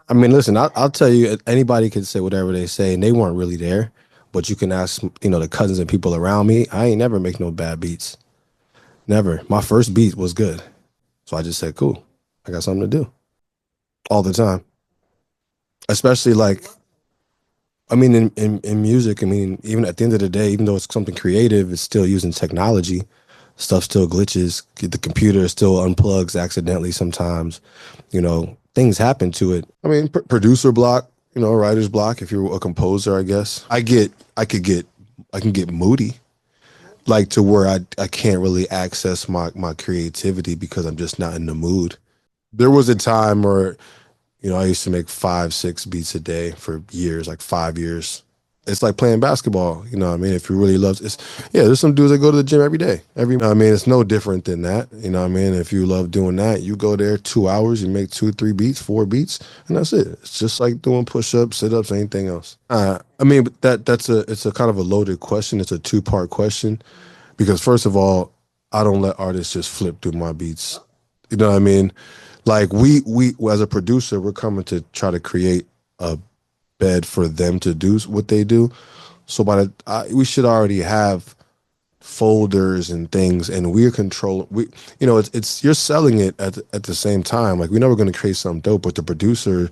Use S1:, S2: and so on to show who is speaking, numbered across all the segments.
S1: I mean, listen, I'll tell you, anybody can say whatever they say, and they weren't really there. But you can ask, the cousins and people around me. I ain't never make no bad beats. Never. My first beat was good. So I just said, cool. I got something to do all the time. Especially like, I mean, in music, I mean, even at the end of the day, even though it's something creative, it's still using technology. Stuff still glitches. The computer still unplugs accidentally sometimes. Things happen to it. I mean, producer block, writer's block. If you're a composer, I guess I can get moody, like to where I can't really access my creativity because I'm just not in the mood. There was a time where I used to make 5, 6 beats a day for years, like 5 years. It's like playing basketball. I mean, if you really love it's yeah, there's some dudes that go to the gym every day. I mean, it's no different than that. I mean, if you love doing that, you go there 2 hours, you make 2, 3 beats, 4 beats, and that's it. It's just like doing push-ups, sit-ups, anything else. I mean, but it's a kind of a loaded question. It's a two-part question because first of all, I don't let artists just flip through my beats. You know what I mean? Like we as a producer, we're coming to try to create a bed for them to do what they do. So we should already have folders and things, and we're controlling. It's you're selling it at the same time. Like we're never going to create something dope, but the producer,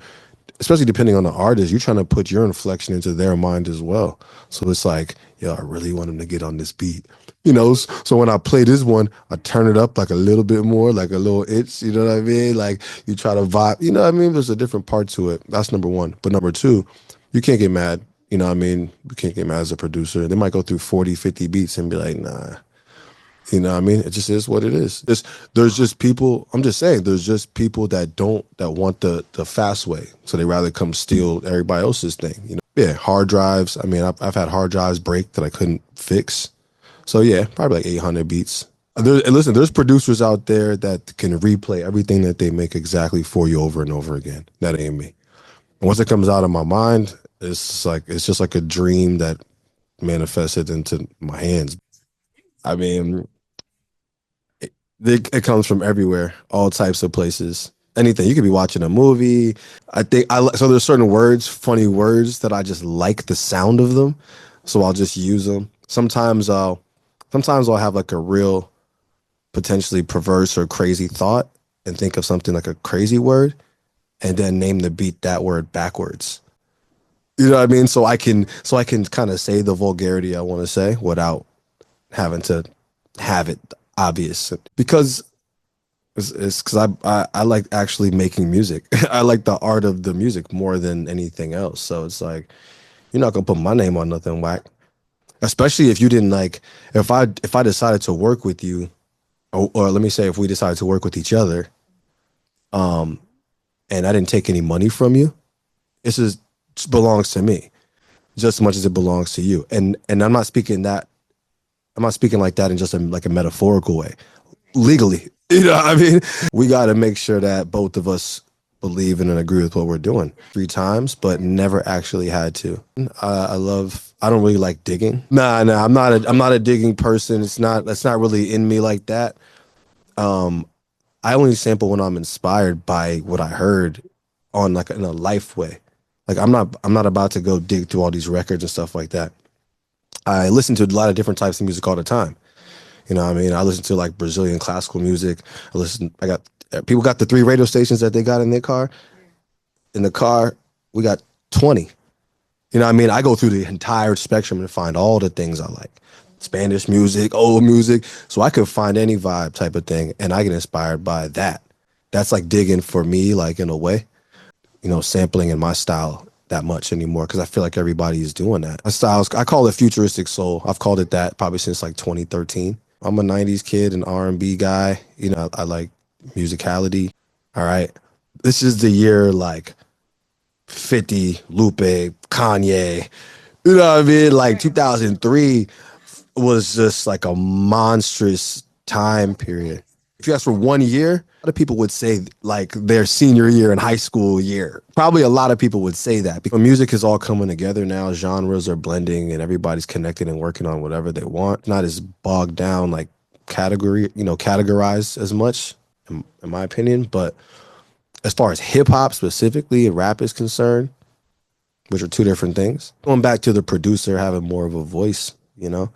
S1: especially depending on the artist, you're trying to put your inflection into their mind as well. So it's like, yo, I really want him to get on this beat. So when I play this one, I turn it up like a little bit more, like a little itch, you know what I mean? Like you try to vibe, you know what I mean? There's a different part to it. That's number one. But number two, you can't get mad. You know what I mean? You can't get mad as a producer. They might go through 40, 50 beats and be like, nah. You know what I mean? It just is what it is. There's just people, I'm just saying, there's just people that want the fast way. So they rather come steal everybody else's thing. Yeah, hard drives. I mean, I've had hard drives break that I couldn't fix. So yeah, probably like 800 beats. And listen, there's producers out there that can replay everything that they make exactly for you over and over again. That ain't me. And once it comes out of my mind, it's just like a dream that manifested into my hands. I mean, it comes from everywhere, all types of places. Anything. You could be watching a movie. So there's certain words, funny words that I just like the sound of them. So I'll just use them. Sometimes I'll have like a real potentially perverse or crazy thought and think of something like a crazy word and then name the beat that word backwards. You know what I mean? So I can kind of say the vulgarity I want to say without having to have it obvious because it's because I like actually making music. I like the art of the music more than anything else. So it's like you're not gonna put my name on nothing whack, especially if you didn't like if I decided to work with you, or let me say if we decided to work with each other, um, and I didn't take any money from you. This is belongs to me just as much as it belongs to you. And I'm not speaking like that in just like a metaphorical way. Legally, you know what I mean? We got to make sure that both of us believe in and agree with what we're doing 3 times, but never actually had to. I don't really like digging. Nah, I'm not a digging person. That's not really in me like that. Um, I only sample when I'm inspired by what I heard on like in a life way. Like I'm not about to go dig through all these records and stuff like that. I listen to a lot of different types of music all the time. You know what I mean? I listen to like Brazilian classical music. I got people got the 3 radio stations that they got in their car. In the car, we got 20. You know what I mean? I go through the entire spectrum and find all the things I like. Spanish music, old music. So I could find any vibe type of thing and I get inspired by that. That's like digging for me, like in a way. Sampling in my style that much anymore because I feel like everybody is doing that. My styles, I call it futuristic soul. I've called it that probably since like 2013. I'm a 90s kid, an R&B guy. I like musicality. All right. This is the year like 50, Lupe, Kanye. You know what I mean? Like 2003 was just like a monstrous time period. If you ask for 1 year, a lot of people would say like their senior year in high school year. Probably a lot of people would say that because music is all coming together now. Genres are blending and everybody's connected and working on whatever they want. Not as bogged down like categorized as much, in my opinion. But As far as hip hop specifically and rap is concerned, which are two different things. Going back to the producer having more of a voice, you know,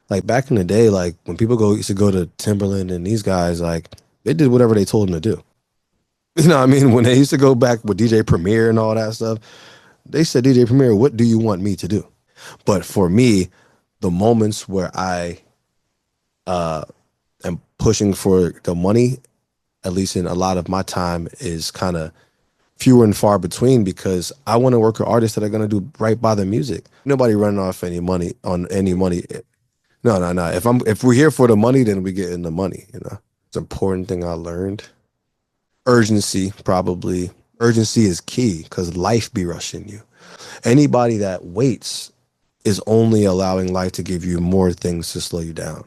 S1: like back in the day, like when people used to go to Timberland and these guys, like they did whatever they told them to do. You know what I mean? When they used to go back with DJ Premier and all that stuff, they said, DJ Premier, what do you want me to do? But for me, the moments where I am pushing for the money, at least in a lot of my time, is kind of fewer and far between because I want to work with artists that are going to do right by the music. Nobody running off any money on any money. No, no, no. If we're here for the money, then we get in the money, you know. It's an important thing I learned. Urgency, probably. Urgency is key because life be rushing you. Anybody that waits is only allowing life to give you more things to slow you down.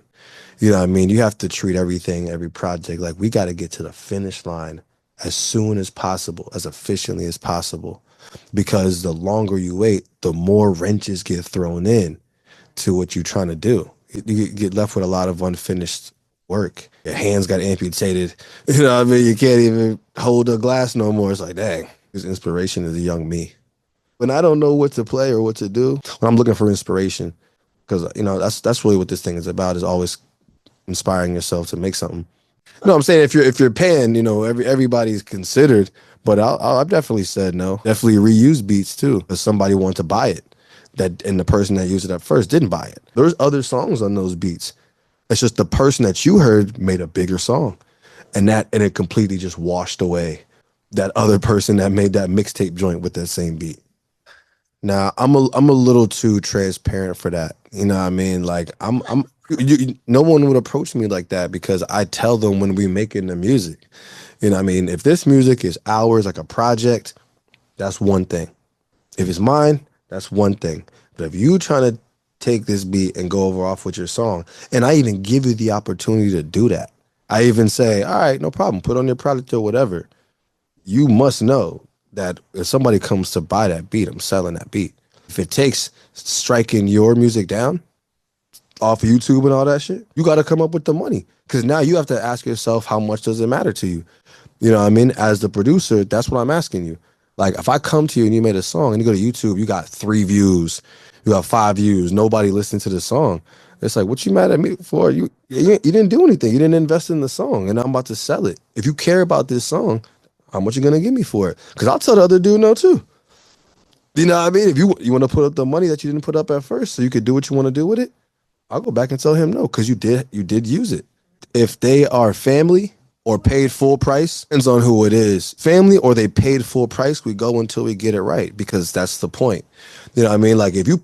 S1: You know what I mean? You have to treat everything, every project, like we got to get to the finish line as soon as possible, as efficiently as possible. Because the longer you wait, the more wrenches get thrown in to what you're trying to do. You get left with a lot of unfinished work. Your hands got amputated. You know what I mean? You can't even hold a glass no more. It's like, dang, his inspiration is a young me. When I don't know what to play or what to do, when I'm looking for inspiration, because, you know, that's really what this thing is about, is always inspiring yourself to make something. No, I'm saying if you're paying, you know, everybody's considered, but I've definitely said no. Definitely reuse beats too, because somebody wanted to buy it, and the person that used it at first didn't buy it. There's other songs on those beats. It's just the person that you heard made a bigger song, and it completely just washed away that other person that made that mixtape joint with that same beat. Now I'm a little too transparent for that. You know what I mean? Like no one would approach me like that because I tell them when we making the music. You know what I mean? If this music is ours, like a project, that's one thing. If it's mine, that's one thing. But if you trying to take this beat and go over off with your song, and I even give you the opportunity to do that. I even say, all right, no problem, put on your product or whatever. You must know that if somebody comes to buy that beat, I'm selling that beat. If it takes striking your music down off of YouTube and all that shit, you got to come up with the money. Because now you have to ask yourself, how much does it matter to you? You know what I mean? As the producer, that's what I'm asking you. Like, if I come to you and you made a song and you go to YouTube, you got 3 views, you got 5 views, nobody listened to the song. It's like, what you mad at me for? You didn't do anything. You didn't invest in the song, and I'm about to sell it. If you care about this song, how much you gonna give me for it? Because I'll tell the other dude no too. You know what I mean? If you want to put up the money that you didn't put up at first so you could do what you want to do with it, I'll go back and tell him no, because you did use it. If they are family or paid full price, depends on who it is. Family or they paid full price, we go until we get it right, because that's the point. You know what I mean? Like if you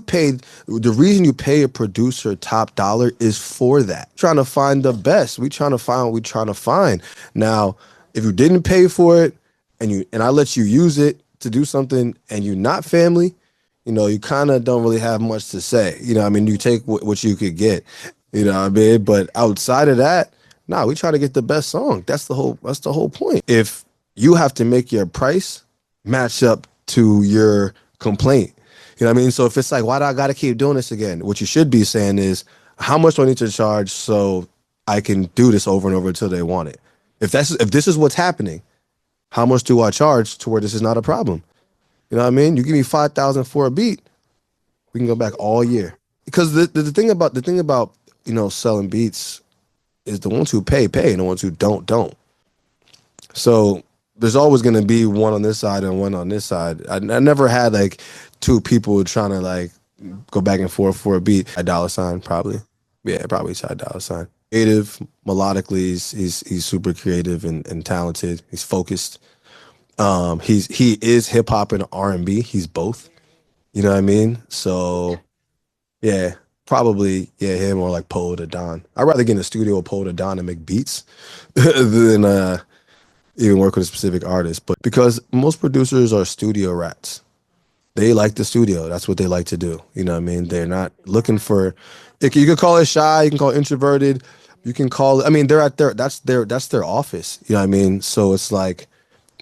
S1: paid, the reason you pay a producer top dollar is for that. Trying to find the best. We trying to find what we trying to find. Now, if you didn't pay for it and I let you use it to do something and you're not family, you know, you kind of don't really have much to say. You know what I mean? You take what you could get, you know what I mean? But outside of that, nah, we try to get the best song. That's the whole point. If you have to make your price match up to your complaint, you know what I mean? So if it's like, why do I got to keep doing this again? What you should be saying is, how much do I need to charge so I can do this over and over until they want it? If this is what's happening, how much do I charge to where this is not a problem? You know what I mean? You give me $5,000 for a beat, we can go back all year. Because the thing about you know, selling beats is the ones who pay, and the ones who don't. So there's always going to be one on this side and one on this side. I never had like 2 people trying to like go back and forth for a beat. A dollar sign, probably. Yeah, probably a dollar sign. Creative, melodically, he's super creative and talented. He's focused. He is hip hop and R&B. He's both. You know what I mean? So yeah, probably him or like Poe to Don. I'd rather get in the studio with Poe to Don and make beats than even work with a specific artist. But because most producers are studio rats. They like the studio. That's what they like to do. You know what I mean? They're not looking for, you can call it shy, you can call it introverted, you can call it, I mean, they're at that's their office. You know what I mean? So it's like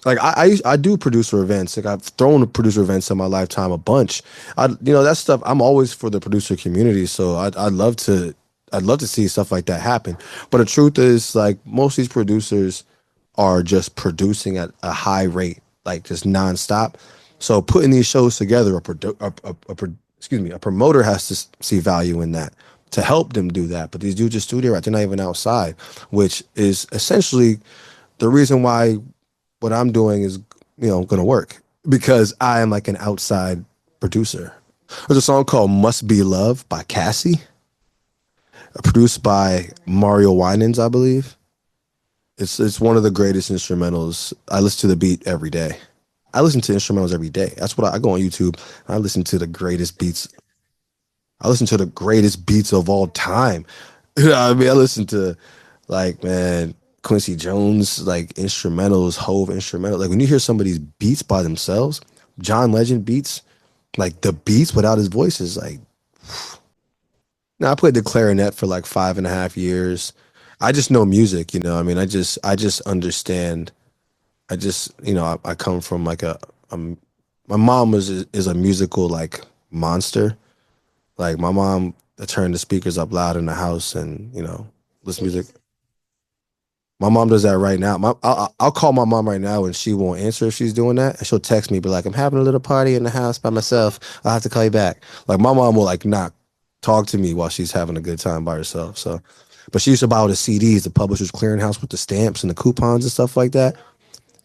S1: I do producer events. Like I've thrown producer events in my lifetime a bunch. That stuff, I'm always for the producer community. So I'd love to see stuff like that happen. But the truth is, like, most of these producers are just producing at a high rate, like just nonstop. So putting these shows together, excuse me, a promoter has to see value in that to help them do that. But these dudes just studio right, they're not even outside, which is essentially the reason why what I'm doing is, going to work because I am like an outside producer. There's a song called "Must Be Love" by Cassie, produced by Mario Winans, I believe. It's one of the greatest instrumentals. I listen to the beat every day. I listen to instrumentals every day. That's what I go on YouTube. I listen to the greatest beats. I listen to the greatest beats of all time. You know what I mean? I listen to like, man, Quincy Jones, like instrumentals, Hove instrumental. Like when you hear somebody's beats by themselves, John Legend beats, like the beats without his voice is like. Now I played the clarinet for like 5.5 years. I just know music, I mean, I just understand. I just, I come from like my mom is a musical like monster. Like my mom turned the speakers up loud in the house and listen music. My mom does that right now. I'll call my mom right now and she won't answer if she's doing that. And she'll text me, be like, I'm having a little party in the house by myself. I'll have to call you back. Like my mom will like not talk to me while she's having a good time by herself. So, but she used to buy all the CDs, the Publishers Clearinghouse with the stamps and the coupons and stuff like that.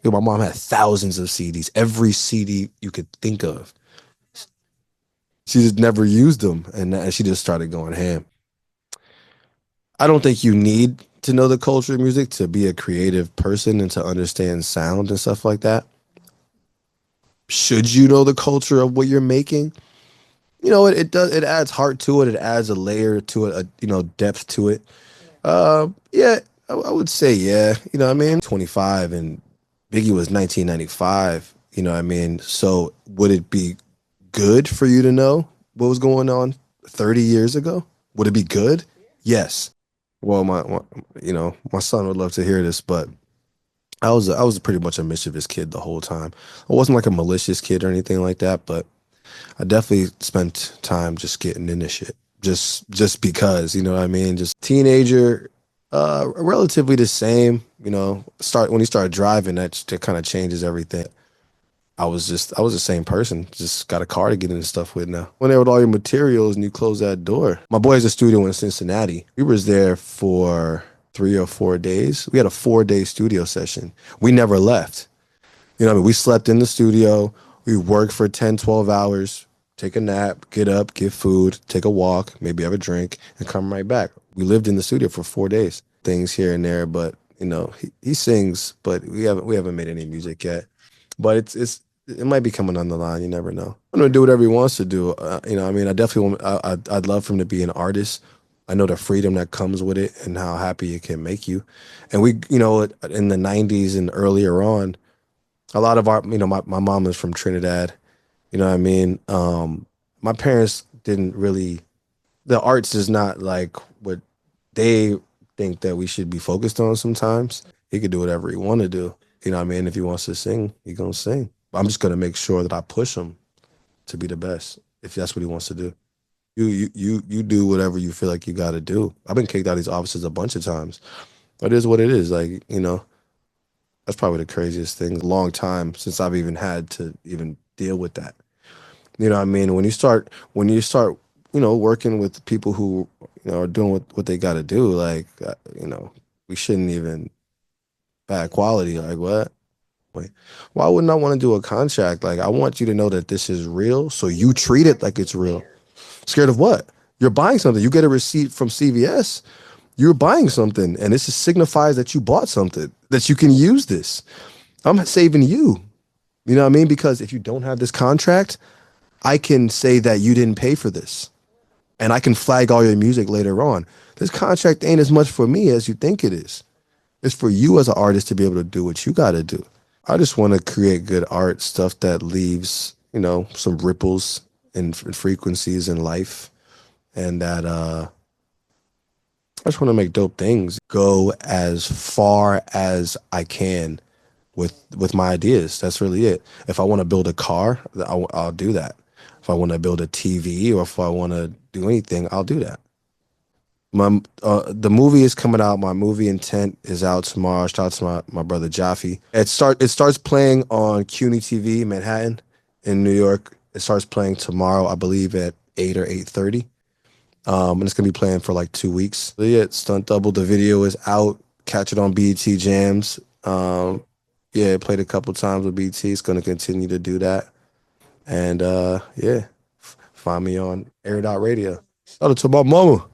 S1: My mom had thousands of CDs, every CD you could think of. She just never used them, and she just started going ham. I don't think you need to know the culture of music to be a creative person and to understand sound and stuff like that. Should you know the culture of what you're making? It does. It adds heart to it. It adds a layer to it. Depth to it. Yeah, I would say yeah. You know what I mean? 25 and Biggie was 1995. You know what I mean? So would it be good for you to know what was going on 30 years ago? Would it be good? Yes. Well, my son would love to hear this, but I was pretty much a mischievous kid the whole time. I wasn't like a malicious kid or anything like that, but I definitely spent time just getting into shit. Just because, you know what I mean? Just teenager, relatively the same, start when you start driving, that kind of changes everything. I was the same person. Just got a car to get into stuff with now. When there with all your materials and you close that door. My boy has a studio in Cincinnati. We was there for 3 or 4 days. We had a 4-day studio session. We never left. What I mean? We slept in the studio. We worked for 10, 12 hours, take a nap, get up, get food, take a walk, maybe have a drink, and come right back. We lived in the studio for 4 days. Things here and there, but he sings, but we haven't made any music yet. But it might be coming on the line. You never know. I'm gonna do whatever he wants to do. I mean, I definitely want. I'd love for him to be an artist. I know the freedom that comes with it and how happy it can make you. And we, in the '90s and earlier on, a lot of our, my mom is from Trinidad. You know what I mean? My parents didn't really. The arts is not like what they think that we should be focused on. Sometimes he could do whatever he want to do. You know what I mean? If he wants to sing, he gonna sing. I'm just gonna make sure that I push him to be the best. If that's what he wants to do, you do whatever you feel like you got to do. I've been kicked out of these offices a bunch of times. It is what it is. Like that's probably the craziest thing. Long time since I've even had to even deal with that. You know what I mean? When you start, working with people who are doing what they got to do, like we shouldn't even bad quality. Like what? Wait, why wouldn't I want to do a contract? Like, I want you to know that this is real, so you treat it like it's real. Scared of what? You're buying something. You get a receipt from CVS. You're buying something, and this just signifies that you bought something, that you can use this. I'm saving you. You know what I mean? Because if you don't have this contract, I can say that you didn't pay for this, and I can flag all your music later on. This contract ain't as much for me as you think it is. It's for you as an artist to be able to do what you got to do. I just want to create good art, stuff that leaves, some ripples and frequencies in life. And that I just want to make dope things. Go as far as I can with my ideas. That's really it. If I want to build a car, I'll do that. If I want to build a TV or if I want to do anything, I'll do that. The movie is coming out. My movie Intent is out tomorrow. Shout out to my brother Jaffe. It starts playing on CUNY TV Manhattan in New York. It starts playing tomorrow, I believe, at 8 or 8:30. And it's gonna be playing for like 2 weeks. So yeah, Stunt Double. The video is out. Catch it on BET Jams. Yeah, it played a couple times with BT. It's gonna continue to do that. And yeah, find me on Airitoutradio. Shout out to my mama.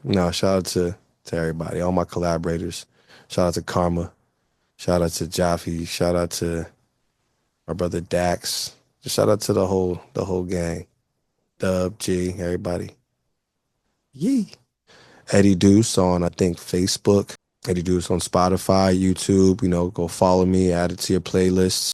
S1: No, shout out to everybody, all my collaborators. Shout out to Karma. Shout out to Jaffe. Shout out to my brother Dax. Just shout out to the whole gang. Dub, G, everybody. Yee. Eddie Deuce on I think Facebook. Eddie Deuce on Spotify, YouTube. Go follow me, add it to your playlists.